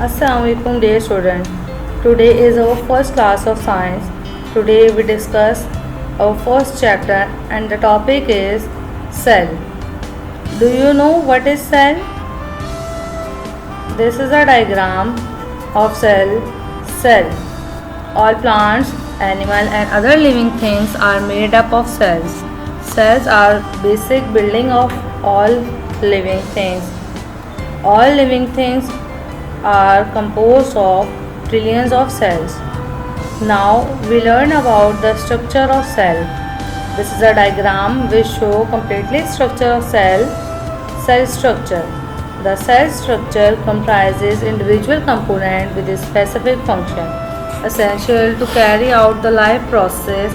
Assalamualaikum dear student. Today is our first class of science. Today we discuss our first chapter and the topic is cell. Do you know what is cell? This is a diagram of cell. Cell. All plants, animal and other living things are made up of cells. Cells are basic building of all living things. All living things are composed of trillions of cells. Now we learn about the structure of cell. This is a diagram which show completely structure of cell. Cell structure. The cell structure comprises individual components with a specific function, essential to carry out the life process.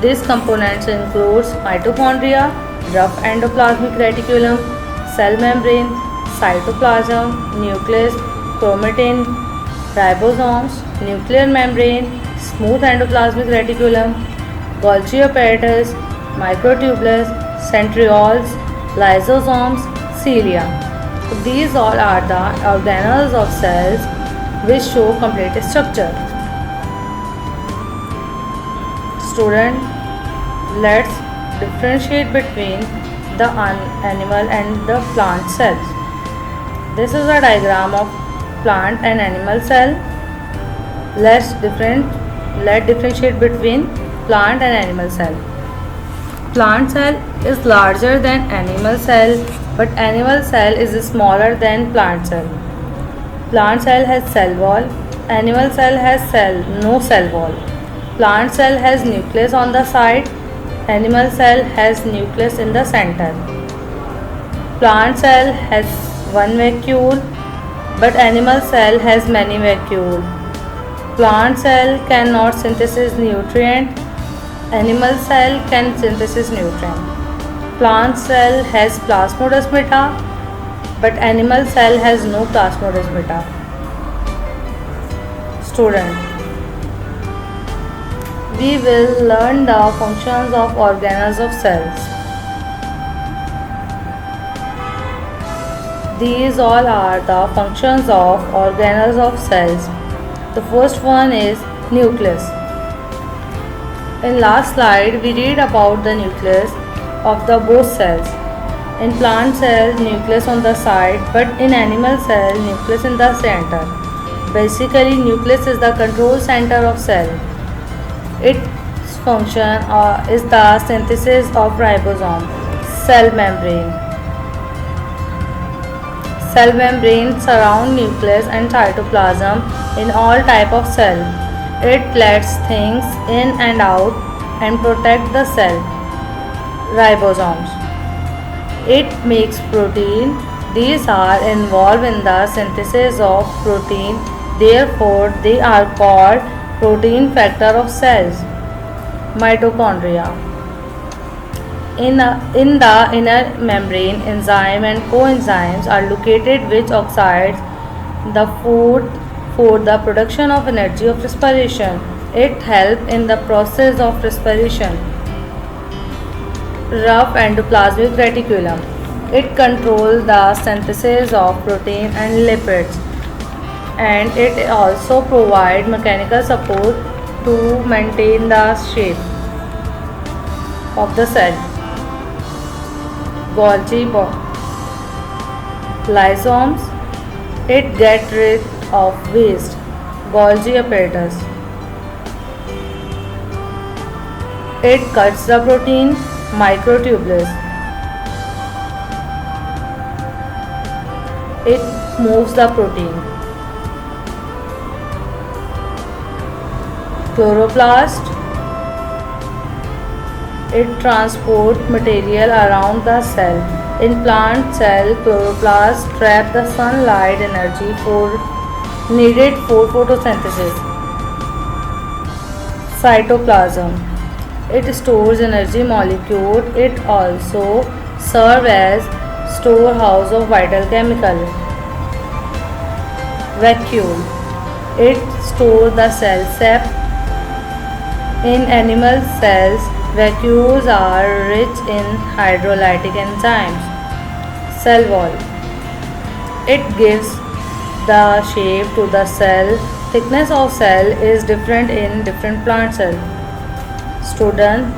These components include mitochondria, rough endoplasmic reticulum, cell membrane, cytoplasm, nucleus, chromatin, ribosomes, nuclear membrane, smooth endoplasmic reticulum, Golgi apparatus, microtubules, centrioles, lysosomes, cilia. So these all are the organelles of cells which show complete structure. Student, let's differentiate between the animal and the plant cells. This is a diagram of plant and animal cell. Let's differentiate between plant and animal cell. Plant cell is larger than animal cell, but animal cell is smaller than plant cell. Plant cell has cell wall. Animal cell has no cell wall. Plant cell has nucleus on the side. Animal cell has nucleus in the center. Plant cell has one vacuole, but animal cell has many vacuoles. Plant cell cannot synthesize nutrient. Animal cell can synthesize nutrient. Plant cell has plasmodesmata, but animal cell has no plasmodesmata. Student, we will learn the functions of organelles of cells. These all are the functions of organelles of cells. The first one is nucleus. In last slide, we read about the nucleus of the both cells. In plant cell, nucleus on the side, but in animal cell, nucleus in the center. Basically, nucleus is the control center of cell. Its function is the synthesis of ribosome. Cell membrane. Cell membrane surround nucleus and cytoplasm in all type of cell. It lets things in and out and protect the cell. Ribosomes. It makes protein. These are involved in the synthesis of protein. Therefore, they are called protein factor of cells. Mitochondria. In the inner membrane, enzymes and coenzymes are located which oxides the food for the production of energy of respiration. It helps in the process of respiration. Rough endoplasmic reticulum. It controls the synthesis of protein and lipids, and it also provides mechanical support to maintain the shape of the cell. Golgi lysosomes. It gets rid of waste. Golgi apparatus. It cuts the protein. Microtubules. It moves the protein. Chloroplast. It transports material around the cell. In plant cell, chloroplast trap the sunlight energy needed for photosynthesis. Cytoplasm. It stores energy molecule. It also serves as storehouse of vital chemical. Vacuole. It stores the cell sap. In animal cells, vacuoles are rich in hydrolytic enzymes. Cell wall. It gives the shape to the cell. Thickness of cell is different in different plant cell. Student,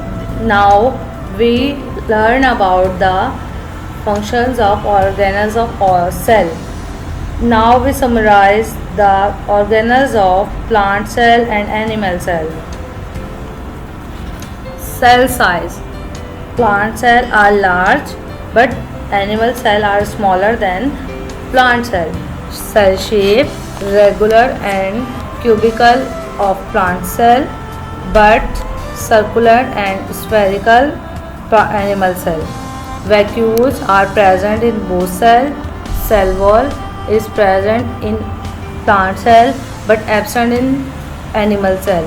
now we learn about the functions of organelles of cell. Now we summarize the organelles of plant cell and animal cell. Cell size. Plant cell are large, but animal cell are smaller than plant cell. Cell shape regular and cubical of plant cell, but circular and spherical animal cell. Vacuoles are present in both cell. Cell wall is present in plant cell but absent in animal cell.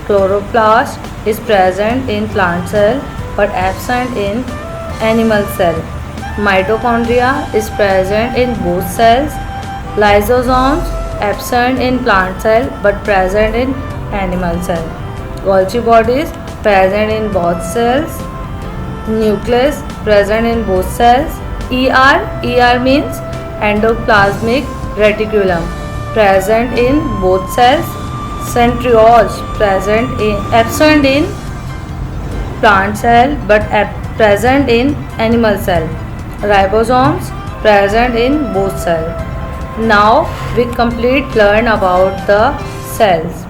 Chloroplast is present in plant cell but absent in animal cell. Mitochondria is present in both cells. Lysosomes absent in plant cell but present in animal cell. Golgi bodies present in both cells. Nucleus present in both cells. ER means endoplasmic reticulum present in both cells. Centrioles absent in plant cell but present in animal cell. Ribosomes present in both cells. Now we learn about the cells.